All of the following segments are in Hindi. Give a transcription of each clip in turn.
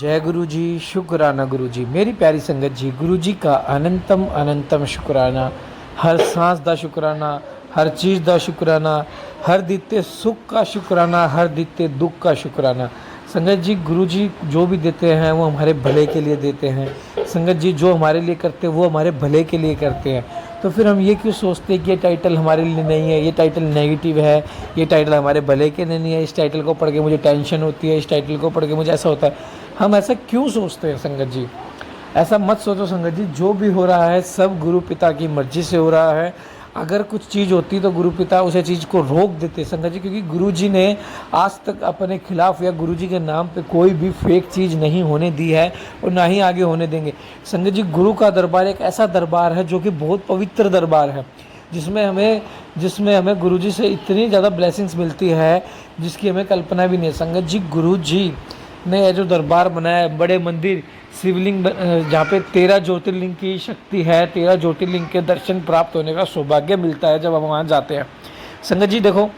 जय गुरु जी, शुक्राना गुरु जी। मेरी प्यारी संगत जी, गुरु जी का अनंतम अनंतम शुक्राना। हर सांस दा शुक्राना, हर चीज़ दा शुक्राना, हर दिते सुख का शुक्राना, हर दिते दुख का शुक्राना। संगत जी, गुरु जी जो भी देते हैं वो हमारे भले के लिए देते हैं। संगत जी जो हमारे लिए करते हैं वो हमारे भले के लिए करते हैं। तो फिर हम ये क्यों सोचते हैं कि ये टाइटल हमारे लिए नहीं है, ये टाइटल नेगेटिव है, ये टाइटल हमारे भले के लिए नहीं है, इस टाइटल को पढ़ के मुझे टेंशन होती है, इस टाइटल को पढ़ के मुझे ऐसा होता है। हम ऐसा क्यों सोचते हैं संगत जी? ऐसा मत सोचो संगत जी, जो भी हो रहा है सब गुरु पिता की मर्जी से हो रहा है। अगर कुछ चीज़ होती तो गुरु पिता उसे चीज़ को रोक देते संगत जी, क्योंकि गुरु जी ने आज तक अपने खिलाफ या गुरु जी के नाम पे कोई भी फेक चीज़ नहीं होने दी है और ना ही आगे होने देंगे। संगत जी, गुरु का दरबार एक ऐसा दरबार है जो कि बहुत पवित्र दरबार है, जिसमें हमें गुरु जी से इतनी ज़्यादा ब्लेसिंग्स मिलती है जिसकी हमें कल्पना भी नहीं है। संगत जी, गुरु जी ने जो दरबार बनाया है, बड़े मंदिर, शिवलिंग, जहाँ पे 13 ज्योतिर्लिंग की शक्ति है, 13 ज्योतिर्लिंग के दर्शन प्राप्त होने का सौभाग्य मिलता है जब हम वहाँ जाते हैं। संगत जी देखो,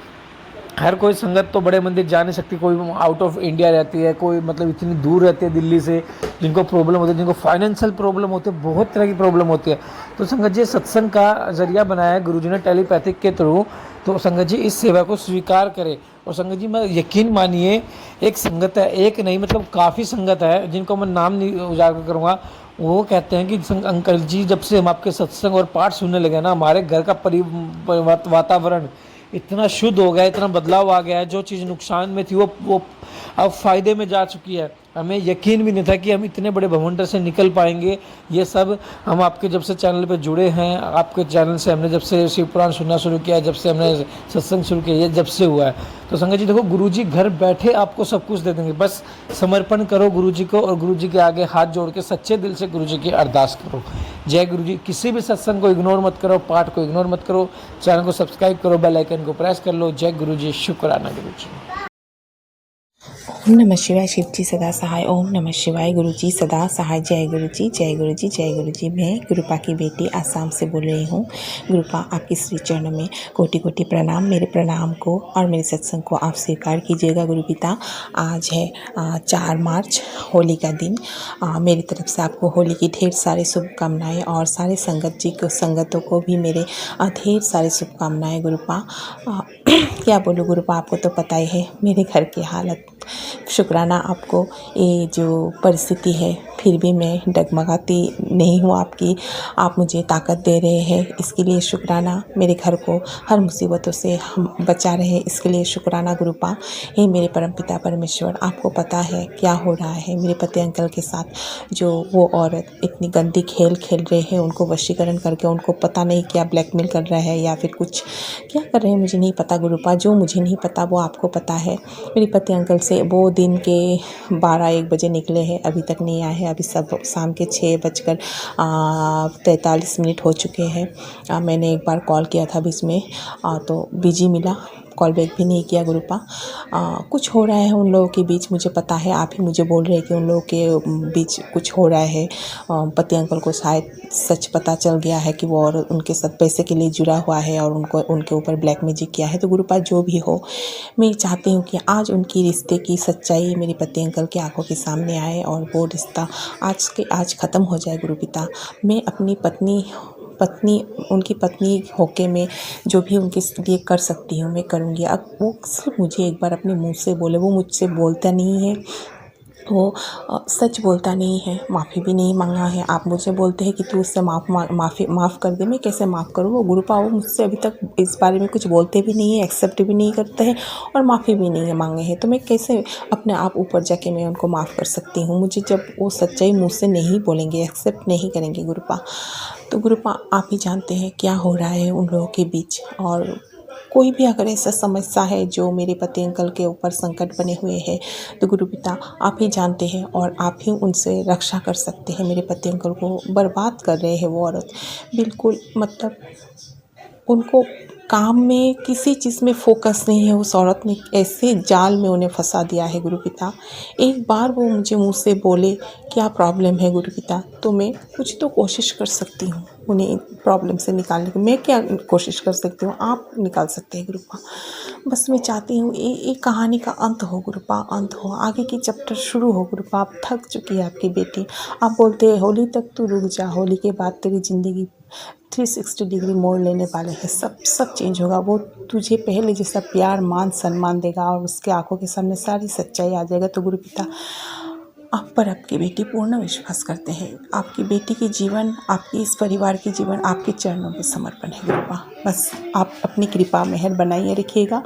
हर कोई संगत तो बड़े मंदिर जा नहीं सकती, कोई आउट ऑफ इंडिया रहती है, कोई मतलब इतनी दूर रहती है दिल्ली से, जिनको प्रॉब्लम होती है, जिनको फाइनेंशियल प्रॉब्लम होती है, बहुत तरह की प्रॉब्लम होती है। तो संगत जी सत्संग का जरिया बनाया है गुरु जी ने टेलीपैथिक के थ्रू। तो संगत जी इस सेवा को स्वीकार करें। और संगत जी मैं यकीन मानिए, एक संगत है, एक नहीं मतलब काफ़ी संगत है जिनको मैं नाम नहीं उजागर करूँगा। वो कहते हैं कि अंकल जी जब से हम आपके सत्संग और पाठ सुनने लगे ना, हमारे घर का वातावरण इतना शुद्ध हो गया, इतना बदलाव आ गया है। जो चीज़ नुकसान में थी वो अब फ़ायदे में जा चुकी है। हमें यकीन भी नहीं था कि हम इतने बड़े भवंडर से निकल पाएंगे। ये सब हम आपके जब से चैनल पे जुड़े हैं, आपके चैनल से हमने जब से शिव पुराण सुनना शुरू किया, जब से हमने सत्संग शुरू किया, ये जब से हुआ है। तो संगत जी देखो, गुरु जी घर बैठे आपको सब कुछ दे देंगे, बस समर्पण करो गुरु जी को और गुरु जी के आगे हाथ जोड़ के सच्चे दिल से गुरु जी की अरदास करो। जय गुरु जी। किसी भी सत्संग को इग्नोर मत करो, पाठ को इग्नोर मत करो, चैनल को सब्सक्राइब करो, बेल आइकन को प्रेस कर लो। जय गुरु जी, शुक्राना गुरु जी। ओम नमः शिवाय। शिव जी सदा सहाय। ओम नमः शिवाय। गुरु जी सदा सहाय। जय गुरु जी, जय गुरु जी, जय गुरु जी। मैं गुरुपा की बेटी आसाम से बोल रही हूँ। गुरुपा आपके श्री चरणों में कोटि कोटि प्रणाम। मेरे प्रणाम को और मेरे सत्संग को आप स्वीकार कीजिएगा गुरु पिता। आज है 4 मार्च, होली का दिन। मेरी तरफ से आपको होली की ढेर सारी शुभकामनाएँ और सारे संगतों को भी मेरे ढेर सारी शुभकामनाएँ गुरुपा। क्या बोलूँ गुरुपा, आपको तो पता ही है मेरे घर की हालत। शुक्राना आपको, ये जो परिस्थिति है फिर भी मैं डगमगाती नहीं हूँ आपकी, आप मुझे ताकत दे रहे हैं, इसके लिए शुक्राना। मेरे घर को हर मुसीबतों से हम बचा रहे, इसके लिए शुक्राना गुरुपा। हे मेरे परमपिता परमेश्वर, आपको पता है क्या हो रहा है मेरे पति अंकल के साथ। जो वो औरत इतनी गंदी खेल खेल रहे हैं, उनको वशीकरण करके उनको पता नहीं क्या ब्लैकमेल कर रहा है या फिर कुछ क्या कर रहे हैं मुझे नहीं पता गुरुपा। जो मुझे नहीं पता वो आपको पता है। मेरे पति अंकल से वो दिन के 12-1 बजे निकले हैं, अभी तक नहीं आए हैं। अभी सब शाम के 6:43 हो चुके हैं। मैंने एक बार कॉल किया था बीच में, तो बिजी मिला, कॉल बैक भी नहीं किया गुरुपा। कुछ हो रहा है उन लोगों के बीच, मुझे पता है। आप ही मुझे बोल रहे हैं कि उन लोगों के बीच कुछ हो रहा है। पति अंकल को शायद सच पता चल गया है कि वो और उनके साथ पैसे के लिए जुड़ा हुआ है और उनके ऊपर ब्लैक मैजिक किया है। तो गुरुपा जो भी हो, मैं चाहती हूँ कि आज उनकी रिश्ते की सच्चाई मेरे पति अंकल की आंखों के सामने आए और वो रिश्ता आज ख़त्म हो जाए गुरुपिता। मैं अपनी पत्नी उनकी पत्नी होके मैं जो भी उनके लिए कर सकती हूँ मैं करूँगी। अब वो सिर्फ मुझे एक बार अपने मुंह से बोले, वो मुझसे बोलता नहीं है, वो सच बोलता नहीं है, माफ़ी भी नहीं मांगा है। आप मुझे बोलते हैं कि तू उससे माफ़ कर दे, मैं कैसे माफ़ करूँ? वो गुरुपा वो मुझसे अभी तक इस बारे में कुछ बोलते भी नहीं है, एक्सेप्ट भी नहीं करते हैं और माफ़ी भी नहीं है मांगे हैं। तो मैं कैसे अपने आप ऊपर जाके मैं उनको माफ़ कर सकती हूँ? मुझे जब वो सच्चाई मुँह से नहीं बोलेंगे, एक्सेप्ट नहीं करेंगे गुरुपा, तो गुरुपा आप ही जानते हैं क्या हो रहा है उन लोगों के बीच। और कोई भी अगर ऐसा समस्या है जो मेरे पति अंकल के ऊपर संकट बने हुए हैं, तो गुरु पिता आप ही जानते हैं और आप ही उनसे रक्षा कर सकते हैं। मेरे पति अंकल को बर्बाद कर रहे हैं वो औरत, बिल्कुल मतलब उनको काम में किसी चीज़ में फोकस नहीं है। उस औरत ने ऐसे जाल में उन्हें फंसा दिया है गुरु पिता। एक बार वो मुझे मुँह से बोले क्या प्रॉब्लम है गुरु पिता, तो मैं कुछ तो कोशिश कर सकती हूँ। उन्हें प्रॉब्लम से निकालने की। मैं क्या कोशिश कर सकती हूँ, आप निकाल सकते हैं गुरुपा। बस मैं चाहती हूँ ये कहानी का अंत हो गुरुपा, अंत हो, आगे की चैप्टर शुरू हो गुरुपा। आप थक चुकी है आपकी बेटी। आप बोलते हैं होली तक तू रुक जा, होली के बाद तेरी ज़िंदगी 360 डिग्री मोड़ लेने वाले हैं, सब चेंज होगा। वो तुझे पहले जैसा प्यार मान सम्मान देगा और उसके आंखों के सामने सारी सच्चाई आ जाएगा। तो गुरु पिता आप पर आपकी बेटी पूर्ण विश्वास करते हैं। आपकी बेटी की जीवन, आपकी इस परिवार की जीवन आपके चरणों में समर्पण है गुरुपा। बस आप अपनी कृपा मेहर बनाइए रखिएगा,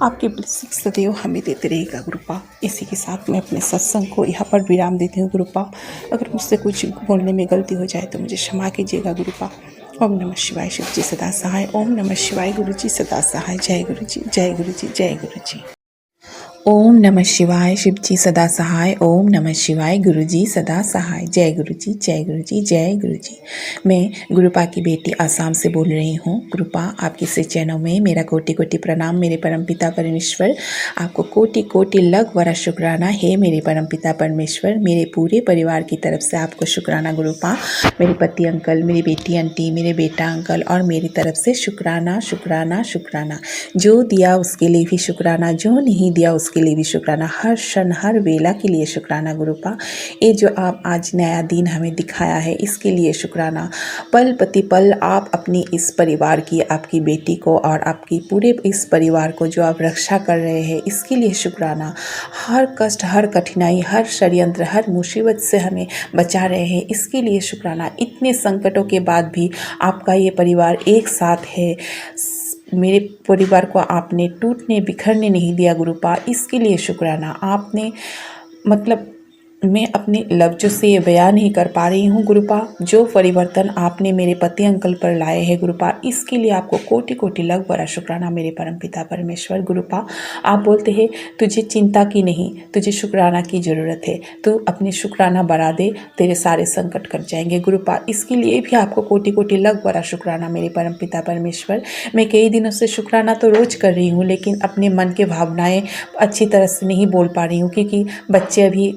आपके ब्लेसिंग सदैव हमें देते रहिएगा गुरुपा। इसी के साथ मैं अपने सत्संग को यहाँ पर विराम देती हूँ गुरुपा। अगर मुझसे कुछ बोलने में गलती हो जाए तो मुझे क्षमा कीजिएगा गुरुपा। ओम नमः शिवाय, शिव जी सदा सहाय। ओम नमः शिवाय, गुरु जी सदा सहाय। जय गुरु जी, जय गुरु जी, जय गुरु जी। ओम नमः शिवाय, शिव जी सदा सहाय। ओम नमः शिवाय, गुरु जी सदा सहाय। जय गुरु जी, जय गुरु जी, जय गुरु जी। मैं गुरुपा की बेटी आसाम से बोल रही हूँ। गुरुपा आपके से चैनल में मेरा कोटि कोटि प्रणाम। मेरे परमपिता परमेश्वर आपको कोटि कोटि लख बड़ा शुक्राना है। मेरे परमपिता परमेश्वर मेरे पूरे परिवार की तरफ से आपको शुक्राना गुरुपा। मेरे पति अंकल, मेरी बेटी आंटी, मेरे बेटा अंकल और मेरी तरफ से शुक्राना शुक्राना शुक्राना। जो दिया उसके लिए भी शुक्राना, जो नहीं दिया उसके लिए भी शुक्राना। हर क्षण हर वेला के लिए शुक्राना गुरुपा। ये जो आप आज नया दिन हमें दिखाया है इसके लिए शुक्राना। पल प्रति पल आप अपनी इस परिवार की, आपकी बेटी को और आपकी पूरे इस परिवार को जो आप रक्षा कर रहे हैं इसके लिए शुक्राना। हर कष्ट, हर कठिनाई, हर षड्यंत्र, हर मुसीबत से हमें बचा रहे हैं इसके लिए शुक्राना। इतने संकटों के बाद भी आपका ये परिवार एक साथ है। मेरे परिवार को आपने टूटने बिखरने नहीं दिया गुरुपा, इसके लिए शुक्राना। आपने मतलब मैं अपने लफ्ज़ों से ये बयान नहीं कर पा रही हूँ गुरुपा। जो परिवर्तन आपने मेरे पति अंकल पर लाए हैं गुरुपा, इसके लिए आपको कोटि कोटि लख बड़ा शुक्राना मेरे परमपिता परमेश्वर गुरुपा। आप बोलते हैं तुझे चिंता की नहीं, तुझे शुक्राना की ज़रूरत है। तो अपने शुक्राना बढ़ा दे, तेरे सारे संकट कट जाएंगे गुरुपा। इसके लिए भी आपको कोटि कोटि लख बड़ा शुक्राना मेरे परमपिता परमेश्वर। मैं कई दिनों से शुक्राना तो रोज़ कर रही हूँ, लेकिन अपने मन के भावनाएँ अच्छी तरह से नहीं बोल पा रही हूँ, क्योंकि बच्चे अभी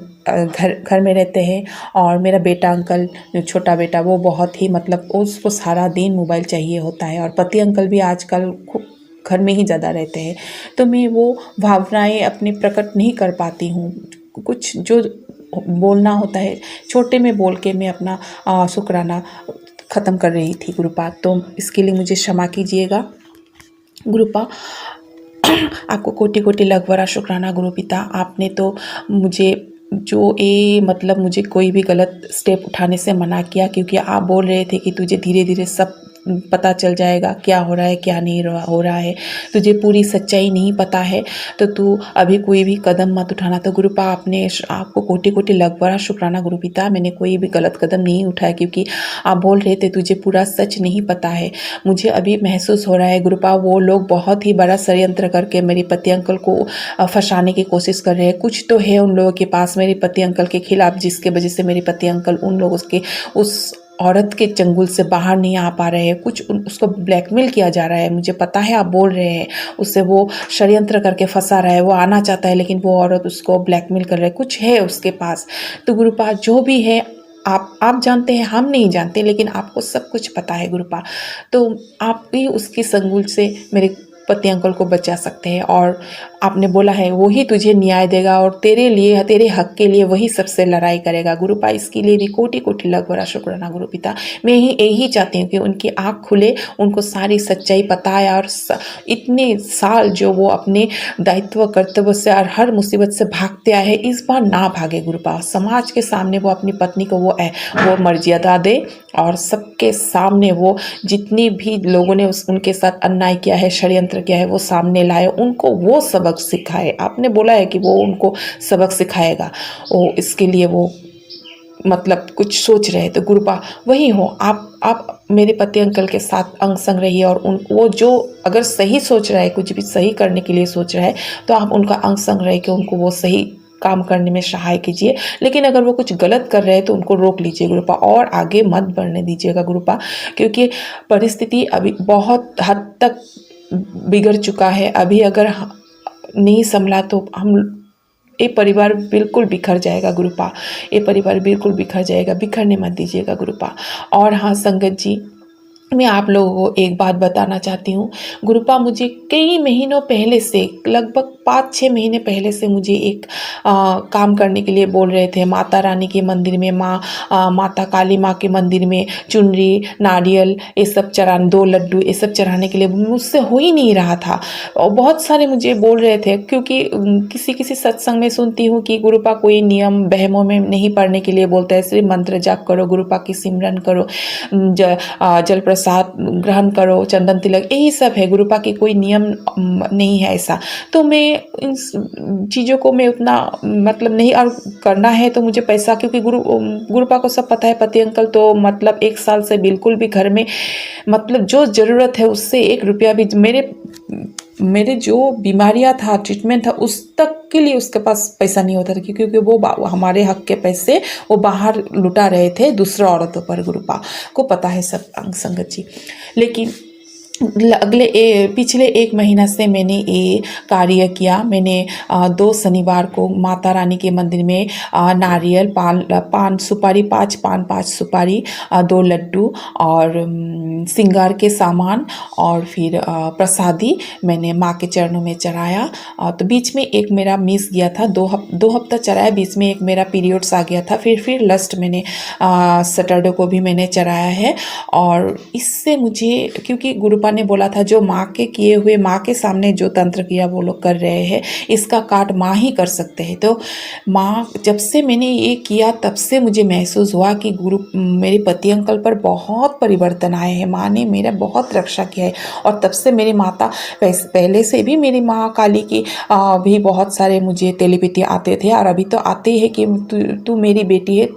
घर में रहते हैं और मेरा बेटा अंकल, जो छोटा बेटा, वो बहुत ही मतलब उसको सारा दिन मोबाइल चाहिए होता है। और पति अंकल भी आजकल खूब घर में ही ज़्यादा रहते हैं, तो मैं वो भावनाएं अपनी प्रकट नहीं कर पाती हूँ। कुछ जो बोलना होता है छोटे में बोल के मैं अपना शुक्राना ख़त्म कर रही थी गुरुपा। तो इसके लिए मुझे क्षमा कीजिएगा गुरुपा। आपको कोटि कोटि लख बड़ा शुक्राना गुरु पिता। आपने तो मुझे जो मतलब मुझे कोई भी गलत स्टेप उठाने से मना किया, क्योंकि आप बोल रहे थे कि तुझे धीरे धीरे सब पता चल जाएगा क्या हो रहा है क्या नहीं हो रहा है, तुझे पूरी सच्चाई नहीं पता है, तो तू अभी कोई भी कदम मत उठाना। तो गुरुपा आपने आपको कोटि कोटि लख बड़ा शुक्राना गुरु पिता। मैंने कोई भी गलत कदम नहीं उठाया, क्योंकि आप बोल रहे थे तुझे पूरा सच नहीं पता है। मुझे अभी महसूस हो रहा है गुरुपा, वो लोग बहुत ही बड़ा षड्यंत्र करके मेरे पति अंकल को फंसाने की कोशिश कर रहे हैं। कुछ तो है उन लोगों के पास मेरे पति अंकल के खिलाफ, जिसके वजह से मेरे पति अंकल उन लोगों के उस औरत के चंगुल से बाहर नहीं आ पा रहे हैं। कुछ उसको ब्लैकमेल किया जा रहा है, मुझे पता है आप बोल रहे हैं। उससे वो षड्यंत्र करके फंसा रहा है, वो आना चाहता है लेकिन वो औरत उसको ब्लैकमेल कर रहा है, कुछ है उसके पास। तो गुरुपा जो भी है आप जानते हैं, हम नहीं जानते, लेकिन आपको सब कुछ पता है गुरुपा। तो आप भी उसकी संगुल से मेरे पति अंकल को बचा सकते हैं। और आपने बोला है वही तुझे न्याय देगा और तेरे लिए, तेरे हक के लिए वही सबसे लड़ाई करेगा गुरुपा। इसके लिए भी कोटि कोटि लख बड़ा शुक्राना गुरु पिता। मैं यही चाहती हूँ कि उनकी आँख खुले, उनको सारी सच्चाई पता है, और इतने साल जो वो अपने दायित्व कर्तव्य से और हर मुसीबत से भागते आए हैं, इस बार ना भागे गुरुपा। समाज के सामने वो अपनी पत्नी को वो मर्यादा दे, और सबके सामने वो जितनी भी लोगों ने उनके साथ अन्याय किया है, षड्यंत्र किया है, वो सामने लाए, उनको वो सबक सिखाए। आपने बोला है कि वो उनको सबक सिखाएगा, वो इसके लिए वो मतलब कुछ सोच रहे हैं। तो गुरुपा वही हो, आप मेरे पति अंकल के साथ अंग संग रहिए, और वो जो अगर सही सोच रहा है, कुछ भी सही करने के लिए सोच रहा है, तो आप उनका अंग संग रह के उनको वो सही काम करने में सहाय कीजिए। लेकिन अगर वो कुछ गलत कर रहे हैं तो उनको रोक लीजिए गुरुपा, और आगे मत बढ़ने दीजिएगा गुरुपा, क्योंकि परिस्थिति अभी बहुत हद तक बिगड़ चुका है। अभी अगर नहीं संभला तो हम ये परिवार बिल्कुल बिखर जाएगा गुरुपा, ये परिवार बिल्कुल बिखर जाएगा, बिखरने मत दीजिएगा गुरुपा। और हाँ संगत जी, मैं आप लोगों को एक बात बताना चाहती हूँ। गुरुपा मुझे कई महीनों पहले से, लगभग 5-6 महीने पहले से मुझे एक काम करने के लिए बोल रहे थे। माता रानी के मंदिर में, माता काली माँ के मंदिर में चुनरी, नारियल ये सब चढ़ाने, 2 लड्डू ये सब चढ़ाने के लिए मुझसे हो ही नहीं रहा था। और बहुत सारे मुझे बोल रहे थे, क्योंकि किसी किसी सत्संग में सुनती हूँ कि गुरुपा कोई नियम बहमों में नहीं पढ़ने के लिए बोलता है, सिर्फ मंत्र जाप करो, गुरुपा की सिमरन करो, जल प्रसाद ग्रहण करो, चंदन तिलक, यही सब है, गुरुपा की कोई नियम नहीं है ऐसा। तो मैं इन चीज़ों को मैं उतना मतलब नहीं, और करना है तो मुझे पैसा, क्योंकि गुरुपा को सब पता है, पति अंकल तो मतलब 1 साल से बिल्कुल भी घर में मतलब जो ज़रूरत है उससे 1 रुपया भी, मेरे जो बीमारियां था, ट्रीटमेंट था, उस तक के लिए उसके पास पैसा नहीं होता था, क्योंकि वो हमारे हक के पैसे वो बाहर लुटा रहे थे दूसरे औरतों पर। गुरुपा को पता है सब संगत जी। लेकिन पिछले 1 महीना से मैंने ये कार्य किया। मैंने 2 शनिवार को माता रानी के मंदिर में नारियल, पान सुपारी, 5 पान, 5 सुपारी, 2 लड्डू और श्रृंगार के सामान और फिर प्रसादी मैंने माँ के चरणों में चढ़ाया। तो बीच में एक मेरा मिस गया था, 2 हफ्ता चढ़ाया, बीच में एक मेरा पीरियड्स आ गया था, फिर लास्ट मैंने सैटरडे को भी मैंने चढ़ाया है। और इससे मुझे, क्योंकि गुरुपा ने बोला था जो माँ के किए हुए, माँ के सामने जो तंत्र क्रिया वो लोग कर रहे हैं, इसका काट माँ ही कर सकते हैं। तो माँ, जब से मैंने ये किया तब से मुझे महसूस हुआ कि मेरे पति अंकल पर बहुत परिवर्तन आए हैं। माँ ने मेरा बहुत रक्षा किया है। और तब से मेरी माता, पहले से भी मेरी माँ काली की भी बहुत सारे मुझे तेलीपैथी आते थे, और अभी तो आते ही है कि तू मेरी बेटी है,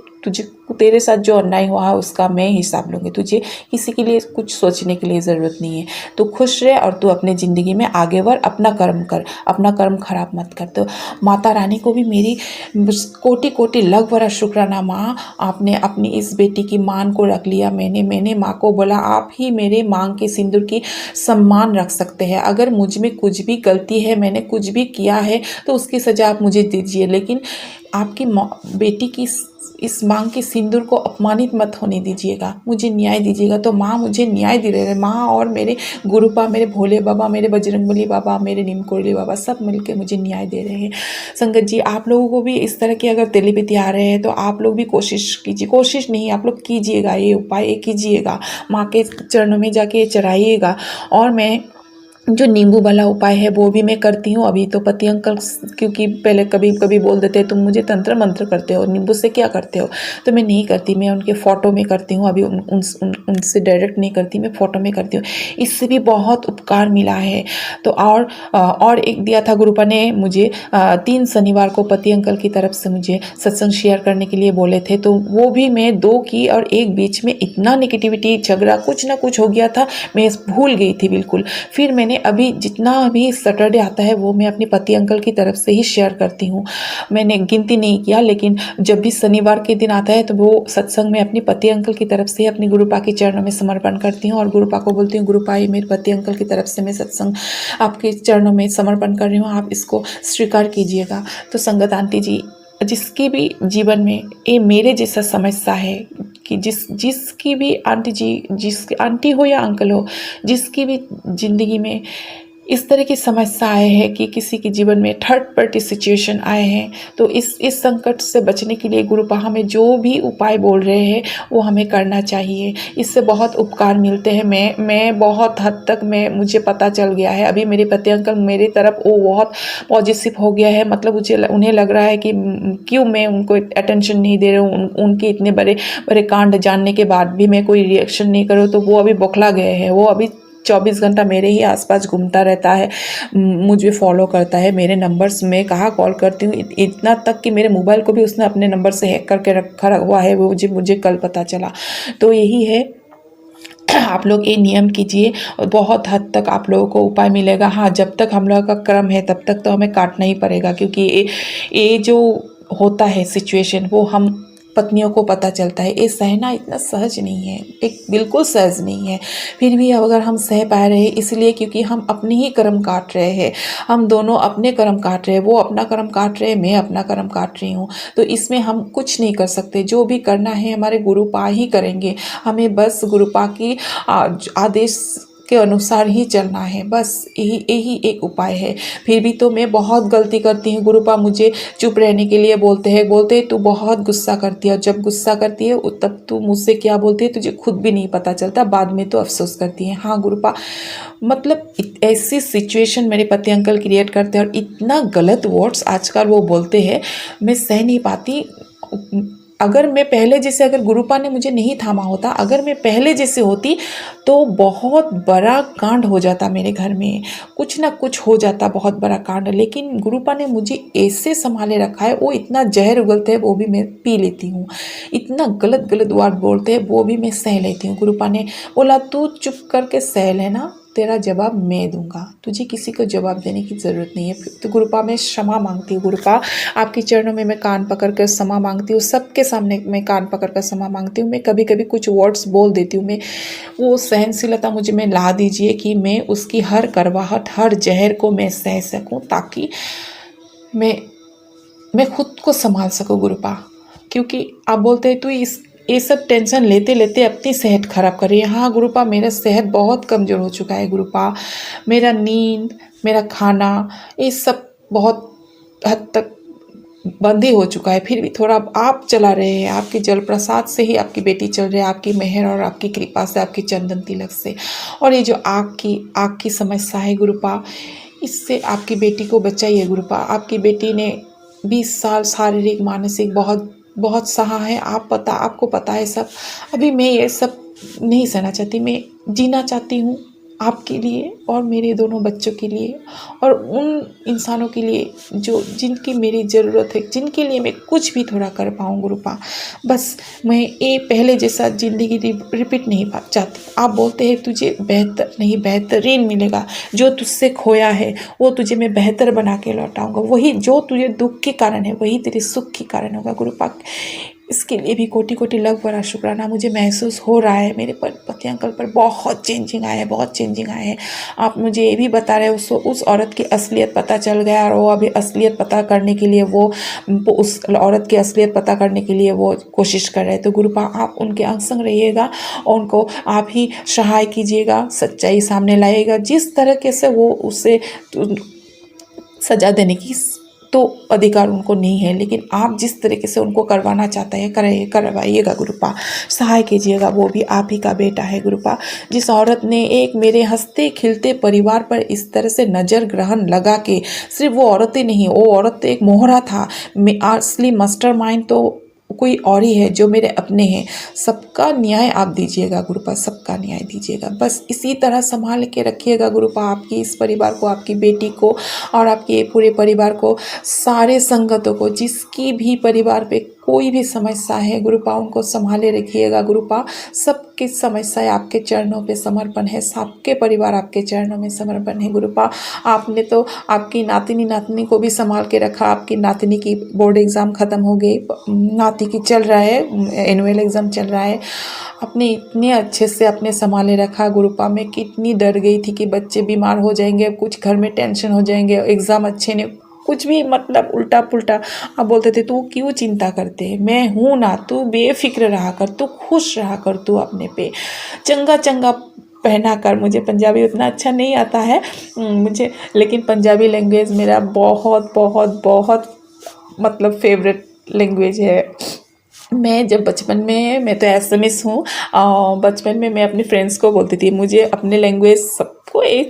तेरे साथ जो अन्याय हुआ है उसका मैं हिसाब लूँगी, तुझे किसी के लिए कुछ सोचने के लिए ज़रूरत नहीं है, तू खुश रह और तू अपने ज़िंदगी में आगे बढ़, अपना कर्म कर, अपना कर्म खराब मत कर। तो माता रानी को भी मेरी कोटि कोटि लाख बड़ा शुक्राना। माँ, आपने अपनी इस बेटी की मान को रख लिया। मैंने माँ को बोला, आप ही मेरे मांग के सिंदूर की सम्मान रख सकते हैं। अगर मुझ में कुछ भी गलती है, मैंने कुछ भी किया है तो उसकी सज़ा आप मुझे दीजिए, लेकिन आपकी बेटी की इस मांग के सिंदूर को अपमानित मत होने दीजिएगा, मुझे न्याय दीजिएगा। तो माँ मुझे न्याय दे रहे हैं। माँ और मेरे गुरुपा, मेरे भोले बाबा, मेरे बजरंगबली बाबा, मेरे नीमकोली बाबा, सब मिलके मुझे न्याय दे रहे हैं। संगत जी, आप लोगों को भी इस तरह की अगर तेलीपैथी आ रहे हैं तो आप लोग भी कोशिश कीजिए, कोशिश नहीं, आप लोग कीजिएगा, ये उपाय कीजिएगा, माँ के चरणों में जाके चढ़ाइएगा। और मैं जो नींबू वाला उपाय है वो भी मैं करती हूँ। अभी तो पति अंकल, क्योंकि पहले कभी कभी बोल देते हैं तुम मुझे तंत्र मंत्र करते हो, नींबू से क्या करते हो, तो मैं नहीं करती, मैं उनके फ़ोटो में करती हूँ। अभी उनसे डायरेक्ट नहीं करती, मैं फ़ोटो में करती हूँ। इससे भी बहुत उपकार मिला है। तो और एक दिया था गुरुपा ने मुझे, 3 शनिवार को पति अंकल की तरफ से मुझे सत्संग शेयर करने के लिए बोले थे, तो वो भी मैं 2 की, और एक बीच में इतना नेगेटिविटी, झगड़ा, कुछ ना कुछ हो गया था, मैं भूल गई थी बिल्कुल। फिर मैंने अभी जितना भी सैटरडे आता है वो मैं अपने पति अंकल की तरफ से ही शेयर करती हूँ। मैंने गिनती नहीं किया, लेकिन जब भी शनिवार के दिन आता है तो वो सत्संग में अपने पति अंकल की तरफ से अपनी गुरुपा के चरणों में समर्पण करती हूँ, और गुरुपा को बोलती हूँ, गुरुपा ये मेरे पति अंकल की तरफ से मैं सत्संग आपके चरणों में समर्पण कर रही हूँ, आप इसको स्वीकार कीजिएगा। तो संगत आंटी जी, जिसके भी जीवन में ये मेरे जैसा समस्या है, कि जिसकी भी आंटी जी, जिस आंटी हो या अंकल हो, जिसकी भी ज़िंदगी में इस तरह की समस्या आए हैं कि किसी के जीवन में थर्ड पार्टी सिचुएशन आए हैं, तो इस संकट से बचने के लिए गुरुपा हमें जो भी उपाय बोल रहे हैं वो हमें करना चाहिए। इससे बहुत उपकार मिलते हैं। मैं बहुत हद तक मुझे पता चल गया है। अभी मेरे पति अंकल मेरी तरफ वो बहुत पॉजिटिव हो गया है, मतलब उन्हें लग रहा है कि क्यों मैं उनको अटेंशन नहीं दे रही हूँ, उनके इतने बड़े बड़े कांड जानने के बाद भी मैं कोई रिएक्शन नहीं करूँ, तो वो अभी बौखला गए हैं। वो अभी 24 घंटा मेरे ही आसपास घूमता रहता है, मुझे फॉलो करता है। मेरे नंबर्स में कहाँ कॉल करती हूँ, इतना तक कि मेरे मोबाइल को भी उसने अपने नंबर से हैक करके रखा हुआ है, वो मुझे कल पता चला। तो यही है, आप लोग ये नियम कीजिए और बहुत हद तक आप लोगों को उपाय मिलेगा। हाँ, जब तक हम लोगों का क्रम है तब तक तो हमें काटना ही पड़ेगा, क्योंकि ये जो होता है सिचुएशन वो हम पत्नियों को पता चलता है। ये सहना इतना सहज नहीं है, एक बिल्कुल सहज नहीं है। फिर भी अगर हम सह पा रहे हैं इसलिए क्योंकि हम अपने ही कर्म काट रहे हैं, हम दोनों अपने कर्म काट रहे हैं, वो अपना कर्म काट रहे हैं, मैं अपना कर्म काट रही हूँ। तो इसमें हम कुछ नहीं कर सकते, जो भी करना है हमारे गुरुपा ही करेंगे। हमें बस गुरुपा की आदेश के अनुसार ही चलना है, बस यही यही एक उपाय है। फिर भी तो मैं बहुत गलती करती हूँ। गुरुपा मुझे चुप रहने के लिए बोलते हैं तू बहुत गुस्सा करती है, और जब गुस्सा करती है तब तू मुझसे क्या बोलती है तुझे खुद भी नहीं पता चलता, बाद में तो अफसोस करती है। हाँ गुरुपा, मतलब ऐसी सिचुएशन मेरे पति अंकल क्रिएट करते हैं और इतना गलत वर्ड्स आजकल वो बोलते हैं, मैं सह नहीं पाती। अगर मैं पहले जैसे, अगर गुरुपा ने मुझे नहीं थामा होता, अगर मैं पहले जैसे होती तो बहुत बड़ा कांड हो जाता मेरे घर में, कुछ ना कुछ हो जाता, बहुत बड़ा कांड। लेकिन गुरुपा ने मुझे ऐसे संभाले रखा है, वो इतना जहर उगलते हैं वो भी मैं पी लेती हूँ, इतना गलत गलत वर्ड बोलते हैं वो भी मैं सह लेती हूँ। गुरुपा ने बोला तू चुप करके सह लेना, तेरा जवाब मैं दूंगा, तुझे किसी को जवाब देने की ज़रूरत नहीं है। तो गुरुपा मैं क्षमा मांगती हूँ। गुरुपा आपके चरणों में मैं कान पकड़ कर क्षमा मांगती हूँ, सबके सामने मैं कान पकड़ कर क्षमा मांगती हूँ। मैं कभी कभी कुछ वर्ड्स बोल देती हूँ, मैं वो सहनशीलता मुझे में ला दीजिए कि मैं उसकी हर करवाहट, हर जहर को मैं सह सकूँ, ताकि मैं खुद को संभाल सकूँ गुरुपा। क्योंकि आप बोलते हैं तू ये सब टेंशन लेते लेते अपनी सेहत खराब कर रही है। हाँ गुरुपा, मेरा सेहत बहुत कमज़ोर हो चुका है गुरुपा, मेरा नींद, मेरा खाना, ये सब बहुत हद तक बंद ही हो चुका है। फिर भी थोड़ा आप चला रहे हैं, आपके जल प्रसाद से ही आपकी बेटी चल रही है, आपकी मेहर और आपकी कृपा से, आपकी चंदन तिलक से। और ये जो आँख की समस्या है गुरुपा, इससे आपकी बेटी को बचाइए गुरुपा। आपकी बेटी ने 20 साल शारीरिक मानसिक बहुत सहा है, आपको पता है सब। अभी मैं ये सब नहीं सहना चाहती, मैं जीना चाहती हूँ आपके लिए और मेरे दोनों बच्चों के लिए और उन इंसानों के लिए जिनकी मेरी ज़रूरत है, जिनके लिए मैं कुछ भी थोड़ा कर पाऊँ गुरुपा। बस मैं ये पहले जैसा ज़िंदगी रिपीट नहीं चाहती। आप बोलते हैं तुझे बेहतर नहीं बेहतरीन मिलेगा, जो तुझसे खोया है वो तुझे मैं बेहतर बना के लौटाऊंगा, वही जो तुझे दुख के कारण है वही तेरे सुख के कारण होगा गुरुपा। इसके लिए भी कोटि कोटि लाख बड़ा शुक्राना। मुझे महसूस हो रहा है मेरे पति अंकल पर बहुत चेंजिंग आए हैं। आप मुझे ये भी बता रहे हो उस औरत की असलियत पता चल गया और वो अभी असलियत पता करने के लिए उस औरत की असलियत पता करने के लिए वो कोशिश कर रहे हैं। तो गुरुपा आप उनके अंग संग रहिएगा और उनको आप ही सहाय कीजिएगा, सच्चाई सामने लाइएगा। जिस तरीके से वो उसे सजा देने की तो अधिकार उनको नहीं है, लेकिन आप जिस तरीके से उनको करवाना चाहते हैं करवाइएगा गुरुपा, सहाय कीजिएगा। वो भी आप ही का बेटा है गुरुपा। जिस औरत ने एक मेरे हंसते खिलते परिवार पर इस तरह से नज़र ग्रहण लगा के, सिर्फ वो औरत ही नहीं, वो औरत तो एक मोहरा था, असली मास्टरमाइंड तो कोई और ही है जो मेरे अपने हैं। सबका न्याय आप दीजिएगा गुरुपा, सबका न्याय दीजिएगा। बस इसी तरह संभाल के रखिएगा गुरुपा आपकी इस परिवार को, आपकी बेटी को और आपके पूरे परिवार को, सारे संगतों को, जिसकी भी परिवार पे कोई भी समस्या है गुरुपा उनको संभाले रखिएगा गुरुपा। सबकी समस्याएं आपके चरणों पे समर्पण है, सबके परिवार आपके चरणों में समर्पण है गुरुपा। आपने तो आपकी नातिनी को भी संभाल के रखा। आपकी नातिनी की बोर्ड एग्ज़ाम ख़त्म हो गई, नाती की चल रहा है, एनुअल एग्ज़ाम चल रहा है। आपने इतने अच्छे से अपने संभाले रखा गुरुपा। मैं कितनी डर गई थी कि बच्चे बीमार हो जाएंगे, कुछ घर में टेंशन हो जाएंगे, एग्ज़ाम अच्छे नहीं, कुछ भी मतलब उल्टा पुल्टा आप बोलते थे। तू क्यों चिंता करते है, मैं हूँ ना, तू बेफिक्र रहा कर, तू खुश रहा कर, तू अपने पे चंगा चंगा पहना कर। मुझे पंजाबी उतना अच्छा नहीं आता है मुझे, लेकिन पंजाबी लैंग्वेज मेरा बहुत बहुत बहुत मतलब फेवरेट लैंग्वेज है। मैं जब बचपन में, मैं तो एसएमएस हूँ, बचपन में मैं अपने फ्रेंड्स को बोलती थी मुझे अपने लैंग्वेज,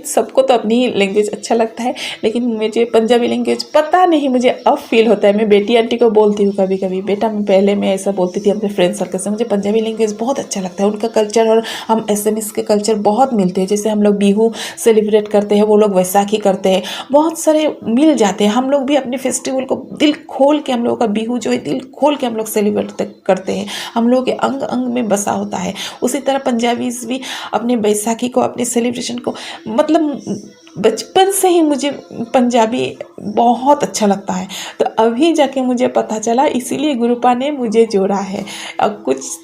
सबको तो अपनी लैंग्वेज अच्छा लगता है, लेकिन मुझे पंजाबी लैंग्वेज पता नहीं मुझे अब फील होता है। मैं बेटी आंटी को बोलती हूँ कभी कभी, बेटा मैं ऐसा बोलती थी अपने फ्रेंड सर्कल से, मुझे पंजाबी लैंग्वेज बहुत अच्छा लगता है। उनका कल्चर और हम एसएमएस के कल्चर बहुत मिलते हैं। जैसे हम लोग बिहू सेलिब्रेट करते हैं, वो लोग वैसाखी करते हैं, बहुत सारे मिल जाते हैं। हम लोग भी अपने फेस्टिवल को दिल खोल के, हम लोगों का बिहू जो है दिल खोल के हम लोग सेलिब्रेट करते हैं, हम लोग के अंग अंग में बसा होता है। उसी तरह पंजाबीज भी अपने बैसाखी को, अपने सेलिब्रेशन को मतलब बचपन से ही मुझे पंजाबी बहुत अच्छा लगता है। तो अभी जाके मुझे पता चला, इसीलिए गुरुपा ने मुझे जोड़ा है। कुछ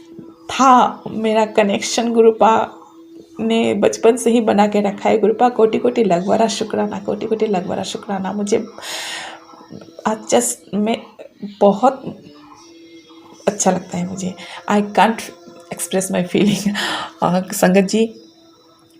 था मेरा कनेक्शन, गुरुपा ने बचपन से ही बना के रखा है। गुरुपा कोटि कोटि लाख बड़ा शुक्राना, कोटि कोटि लाख बड़ा शुक्राना। मुझे आज जस्ट मैं बहुत अच्छा लगता है मुझे। I can't express my feeling. संगत जी,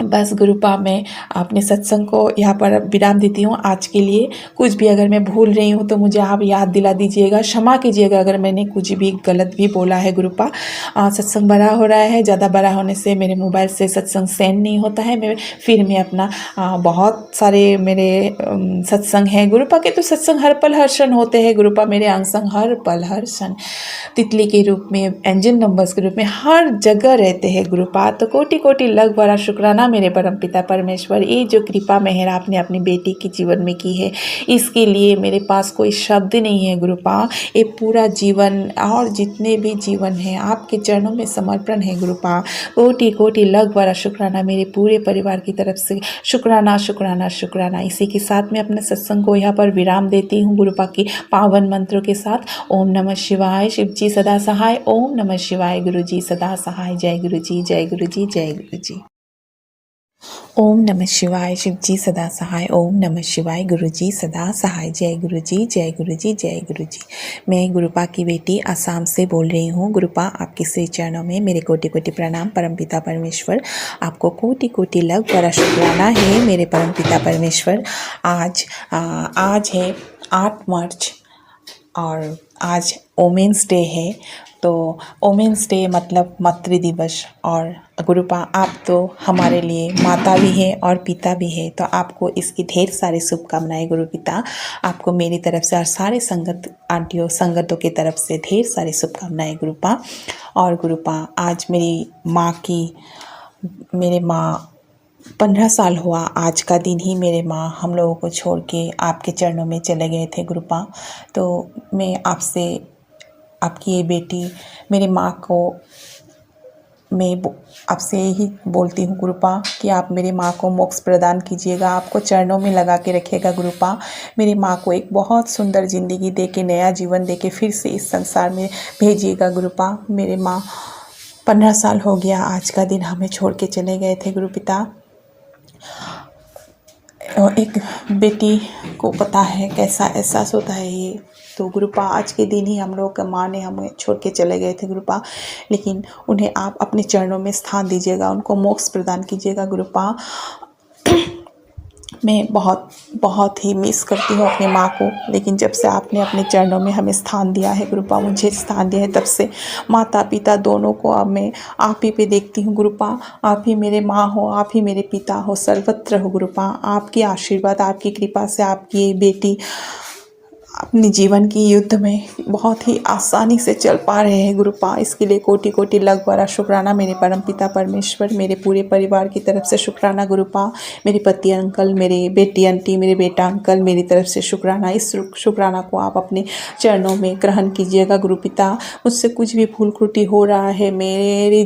बस गुरुपा मैं अपने सत्संग को यहाँ पर विराम देती हूँ आज के लिए। कुछ भी अगर मैं भूल रही हूँ तो मुझे आप याद दिला दीजिएगा, क्षमा कीजिएगा अगर मैंने कुछ भी गलत भी बोला है। गुरुपा सत्संग बड़ा हो रहा है, ज़्यादा बड़ा होने से मेरे मोबाइल से सत्संग सेंड नहीं होता है। मैं अपना बहुत सारे मेरे सत्संग हैं गुरुपा के, तो सत्संग हर पल हर क्षण होते हैं। गुरुपा मेरे अंगसंग हर पल हर क्षण तितली के रूप में, एंजल नंबर्स के रूप में हर जगह रहते हैं गुरुपा। तो कोटि कोटि लाख बड़ा शुक्राना मेरे परम पिता परमेश्वर। ये जो कृपा मेहर आपने अपनी बेटी के जीवन में की है, इसके लिए मेरे पास कोई शब्द नहीं है गुरुपा। ये पूरा जीवन और जितने भी जीवन हैं आपके चरणों में समर्पण है गुरुपा। कोटि कोटि लाख बड़ा शुक्राना मेरे पूरे परिवार की तरफ से, शुक्राना शुक्राना शुक्राना। इसी के साथ मैं अपने सत्संग को यहाँ पर विराम देती हूँ गुरुपा की पावन मंत्रों के साथ। ओम नमः शिवाय, शिव जी सदा सहाय। ओम नमः शिवाय, गुरु जी सदा सहाय। जय गुरु जी, जय गुरु जी, जय गुरु जी। ओम नमः शिवाय, शिव जी सदा सहाय। ओम नमः शिवाय, गुरु जी सदा सहाय। जय गुरु जी, जय गुरु जी, जय गुरु जी। मैं गुरुपा की बेटी आसाम से बोल रही हूँ। गुरुपा आपके श्री चरणों में मेरे कोटि कोटि प्रणाम। परमपिता परमेश्वर आपको कोटि कोटि लाख बड़ा शुक्राना है मेरे परमपिता परमेश्वर। आज है 8 मार्च और आज वोमेंस डे है। तो वोमेंस डे मतलब मातृ दिवस। और गुरुपा आप तो हमारे लिए माता भी है और पिता भी है, तो आपको इसकी ढेर सारी शुभकामनाएं गुरु पिता। आपको मेरी तरफ से और सारे संगत आंटियों संगतों की तरफ से ढेर सारी शुभकामनाएं गुरुपा। और गुरुपा आज मेरे माँ 15 साल हुआ आज का दिन ही मेरे माँ हम लोगों को छोड़ के आपके चरणों में चले गए थे गुरुपा। तो मैं आपसे, आपकी ये बेटी मेरी माँ को मैं आपसे यही बोलती हूँ गुरुपा कि आप मेरी माँ को मोक्ष प्रदान कीजिएगा, आपको चरणों में लगा के रखिएगा गुरुपा। मेरी माँ को एक बहुत सुंदर ज़िंदगी दे के, नया जीवन दे के फिर से इस संसार में भेजिएगा गुरुपा। मेरे माँ 15 साल हो गया आज का दिन हमें छोड़ के चले गए थे गुरुपिता। एक बेटी को पता है कैसा एहसास होता है ये। तो गुरुपा आज के दिन ही हम लोग का माँ ने हमें छोड़ के चले गए थे गुरुपा, लेकिन उन्हें आप अपने चरणों में स्थान दीजिएगा, उनको मोक्ष प्रदान कीजिएगा गुरुपा। मैं बहुत ही मिस करती हूँ अपनी माँ को, लेकिन जब से आपने अपने चरणों में हमें स्थान दिया है गुरुपा, मुझे स्थान दिया है, तब से माता पिता दोनों को अब मैं आप ही पे देखती हूँ गुरुपा। आप ही मेरे माँ हो, आप ही मेरे पिता हो, सर्वत्र हो गुरुपा। आपकी आशीर्वाद, आपकी कृपा से आपकी ये बेटी अपने जीवन की युद्ध में बहुत ही आसानी से चल पा रहे हैं गुरुपा। इसके लिए कोटि कोटि लाख बड़ा शुक्राना मेरे परमपिता परमेश्वर। मेरे पूरे परिवार की तरफ से शुक्राना गुरुपा। मेरे पति अंकल, मेरे बेटी आंटी, मेरे बेटा अंकल, मेरी तरफ से शुक्राना। इस शुक्राना को आप अपने चरणों में ग्रहण कीजिएगा गुरुपिता। मुझसे कुछ भी भूल त्रुटि हो रहा है, मेरे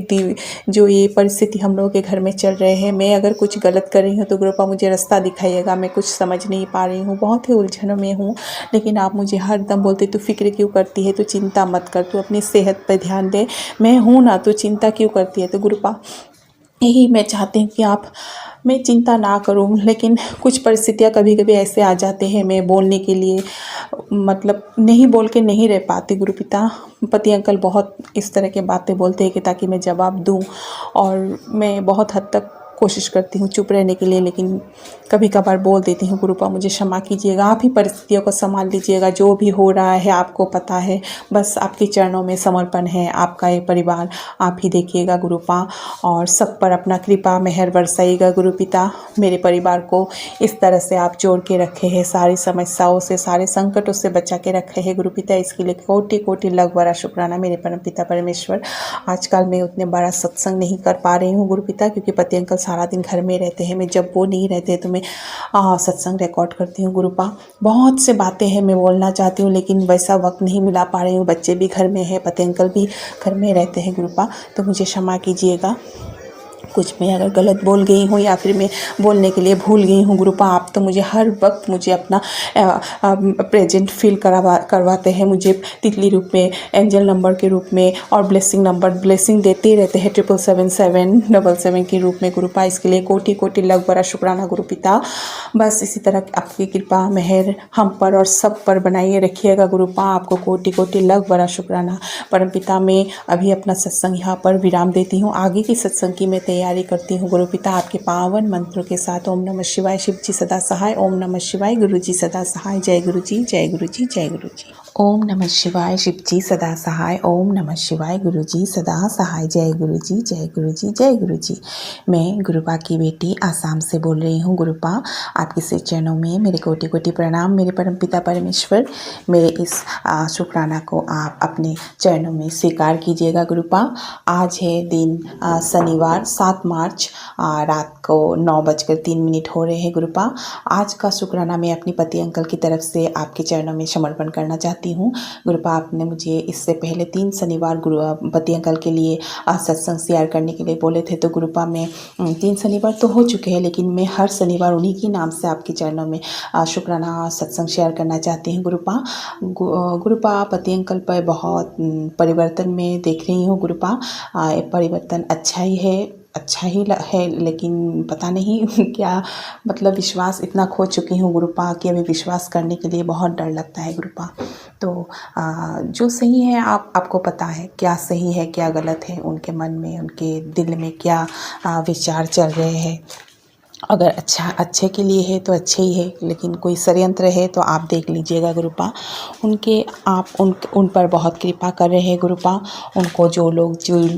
जो ये परिस्थिति हम लोगों के घर में चल रहे हैं, मैं अगर कुछ गलत कर रही हूँ तो गुरुपा मुझे रास्ता दिखाइएगा। मैं कुछ समझ नहीं पा रही हूँ, बहुत ही उलझन में हूँ, लेकिन आप मुझे हर दम बोलते तू फिक्र क्यों करती है, तू चिंता मत कर, तू अपनी सेहत पर ध्यान दे, मैं हूँ ना, तू चिंता क्यों करती है। तो गुरुपा यही मैं चाहती हूँ कि मैं चिंता ना करूँ, लेकिन कुछ परिस्थितियाँ कभी कभी ऐसे आ जाते हैं, मैं बोलने के लिए मतलब नहीं बोल के नहीं रह पाती गुरुपिता। पति अंकल बहुत इस तरह के बातें बोलते हैं कि ताकि मैं जवाब दूँ, और मैं बहुत हद तक कोशिश करती हूँ चुप रहने के लिए, लेकिन कभी कभार बोल देती हूँ गुरुपा, मुझे क्षमा कीजिएगा। आप ही परिस्थितियों को संभाल लीजिएगा, जो भी हो रहा है आपको पता है, बस आपके चरणों में समर्पण है। आपका ये परिवार आप ही देखिएगा गुरुपा, और सब पर अपना कृपा मेहर बरसाइएगा गुरुपिता। मेरे परिवार को इस तरह से आप जोड़ के रखे हैं, सारी समस्याओं से, सारे संकटों से बचा के रखे हैं गुरुपिता। इसके लिए कोटि कोटि लाख बड़ा शुक्राना मेरे परम पिता परमेश्वर। आजकल मैं उतने बड़ा सत्संग नहीं कर पा रही हूँ गुरुपिता, क्योंकि पति अंकल सारा दिन घर में रहते हैं। मैं जब वो नहीं रहते तो मैं सत्संग रिकॉर्ड करती हूँ गुरुपा। बहुत से बातें हैं मैं बोलना चाहती हूँ, लेकिन वैसा वक्त नहीं मिला पा रही हूँ। बच्चे भी घर में हैं, पति अंकल भी घर में रहते हैं गुरुपा, तो मुझे क्षमा कीजिएगा। कुछ मैं अगर गलत बोल गई हूँ या फिर मैं बोलने के लिए भूल गई हूँ गुरुपा, आप तो मुझे हर वक्त मुझे अपना प्रेजेंट फील करवाते हैं, मुझे तितली रूप में, एंजल नंबर के रूप में और ब्लेसिंग देते ही रहते हैं 777 के रूप में गुरुपा। इसके लिए कोटि कोटि लख बड़ा शुक्राना गुरु पिता। बस इसी तरह आपकी कृपा मेहर हम पर और सब पर बनाइए रखिएगा गुरुपा। आपको कोटि कोटि लख बड़ा शुक्राना। परम पिता, मैं अभी अपना सत्संग यहाँ पर विराम देती हूँ, आगे की सत्संग की मैं तैयारी करती हूँ गुरु पिता आपके पावन मंत्रों के साथ। ओम नमः शिवाय, शिव जी सदा सहाय। ओम नमः शिवाय, गुरु जी सदा सहाय। जय गुरु जी, जय गुरु जी, जय गुरु जी। ओम नमः शिवाय, शिव जी सदा सहाय। ओम नमः शिवाय, गुरु जी सदा सहाय। जय गुरु जी, जय गुरु जी, जय गुरु जी। मैं गुरुपा की बेटी आसाम से बोल रही हूँ गुरुपा। आपके श्री चरणों में मेरे कोटि कोटि प्रणाम। मेरे परम पिता परमेश्वर, मेरे इस शुक्राना को आप अपने चरणों में स्वीकार कीजिएगा गुरुपा। आज है दिन शनिवार 7 मार्च, रात को 9:03 हो रहे हैं गुरुपा। आज का शुक्राना मैं अपनी पति अंकल की तरफ से आपके चरणों में समर्पण करना चाहती हूँ गुरुपा। आपने मुझे इससे पहले 3 शनिवार पति अंकल के लिए सत्संग शेयर करने के लिए बोले थे, तो गुरुपा में 3 शनिवार तो हो चुके हैं, लेकिन मैं हर शनिवार उन्हीं के नाम से आपके चरणों में शुक्राना सत्संग शेयर करना चाहती हूँ गुरुपा। गुरुपा पति अंकल पर बहुत परिवर्तन में देख रही हूँ गुरुपा। परिवर्तन अच्छा ही है, लेकिन पता नहीं क्या, मतलब विश्वास इतना खो चुकी हूँ गुरुपा कि अभी विश्वास करने के लिए बहुत डर लगता है गुरुपा। तो जो सही है आपको पता है, क्या सही है क्या गलत है, उनके मन में, उनके दिल में क्या विचार चल रहे हैं। अगर अच्छे के लिए है तो अच्छे ही है, लेकिन कोई षड्यंत्र है तो आप देख लीजिएगा गुरुपा। आप उन पर बहुत कृपा कर रहे हैं गुरुपा। उनको जो लोग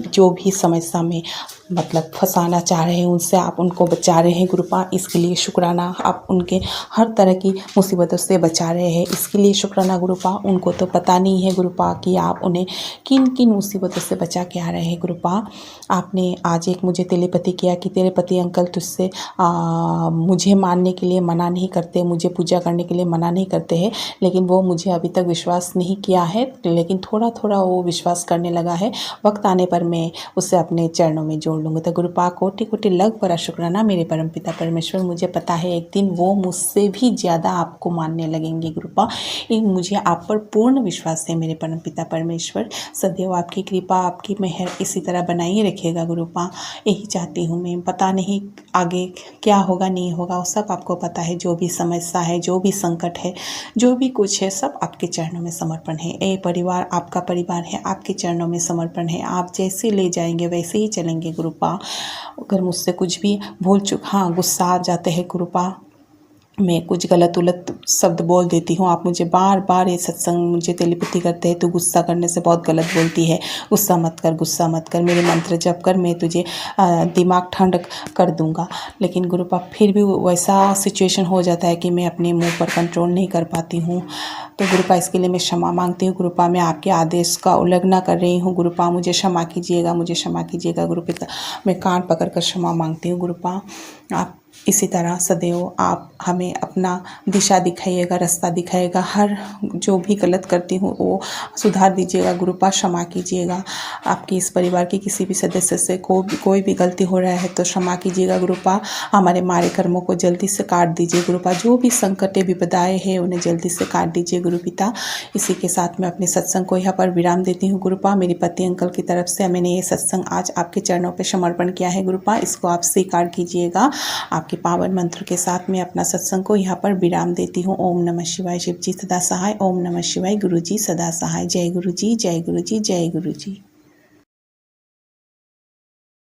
जो भी समस्या में मतलब फंसाना चाह रहे हैं, उनसे आप उनको बचा रहे हैं गुरुपा। इसके लिए शुक्राना। आप उनके हर तरह की मुसीबतों से बचा रहे हैं, इसके लिए शुक्राना गुरुपा। उनको तो पता नहीं है गुरुपा कि आप उन्हें किन किन मुसीबतों से बचा के आ रहे हैं गुरुपा। आपने आज एक मुझे तेलेपति किया कि तेरे पति अंकल तुझसे मुझे मानने के लिए मना नहीं करते, मुझे पूजा करने के लिए मना नहीं करते हैं, लेकिन वो मुझे अभी तक विश्वास नहीं किया है, लेकिन थोड़ा थोड़ा वो विश्वास करने लगा है। वक्त आने पर मैं उसे अपने चरणों में जोड़ लूँगा। तो गुरुपा कोटि कोटि लख बड़ा शुक्राना मेरे परम पिता परमेश्वर। मुझे पता है एक दिन वो मुझसे भी ज़्यादा आपको मानने लगेंगे गुरुपा। मुझे आप पर पूर्ण विश्वास है मेरे परम पिता परमेश्वर। सदैव आपकी कृपा, आपकी मेहर इसी तरह बनाइए रखिएगा गुरुपा। यही चाहती हूँ मैं। पता नहीं आगे क्या होगा नहीं होगा, वो सब आपको पता है। जो भी समस्या है, जो भी संकट है, जो भी कुछ है, सब आपके चरणों में समर्पण है। ये परिवार आपका परिवार है, आपके चरणों में समर्पण है। आप जैसे ले जाएंगे वैसे ही चलेंगे गुरुपा। अगर मुझसे कुछ भी गुस्सा आ जाते हैं गुरुपा, मैं कुछ गलत उलट शब्द बोल देती हूँ, आप मुझे बार बार ये सत्संग मुझे तेलिपति करते हैं तो गुस्सा करने से बहुत गलत बोलती है, गुस्सा मत कर, मेरे मंत्र जप कर, मैं तुझे दिमाग ठंड कर दूंगा। लेकिन गुरुपा फिर भी वैसा सिचुएशन हो जाता है कि मैं अपने मुंह पर कंट्रोल नहीं कर पाती हूँ। तो गुरुपा इसके लिए मैं क्षमा मांगती हूँ गुरुपा। मैं आपके आदेश का उल्लंघन कर रही हूँ गुरुपा, मुझे क्षमा कीजिएगा गुरुपिता। मैं कान पकड़ कर क्षमा मांगती हूँ गुरुपा। आप इसी तरह सदैव आप हमें अपना दिशा दिखाइएगा, रास्ता दिखाइएगा। हर जो भी गलत करती हूँ वो सुधार दीजिएगा गुरुपा, क्षमा कीजिएगा। आपकी इस परिवार के किसी भी सदस्य से कोई भी गलती हो रहा है तो क्षमा कीजिएगा गुरुपा। हमारे मारे कर्मों को जल्दी से काट दीजिए गुरुपा। जो भी संकटें विपदाएं हैं उन्हें जल्दी से काट दीजिए गुरुपिता। इसी के साथ मैं अपने सत्संग को यहाँ पर विराम देती हूँ गुरुपा। मेरे पति अंकल की तरफ से मैंने ये सत्संग आज आपके चरणों पर समर्पण किया है गुरुपा, इसको आप स्वीकार कीजिएगा। आपके पावन मंत्र के साथ मैं अपना सत्संग को यहाँ पर विराम देती हूँ। ओम नमः शिवाय, शिव जी सदा सहाय। ओम नमः शिवाय, गुरु जी सदा सहाय। जय गुरु जी, जय गुरु जी, जय गुरु जी।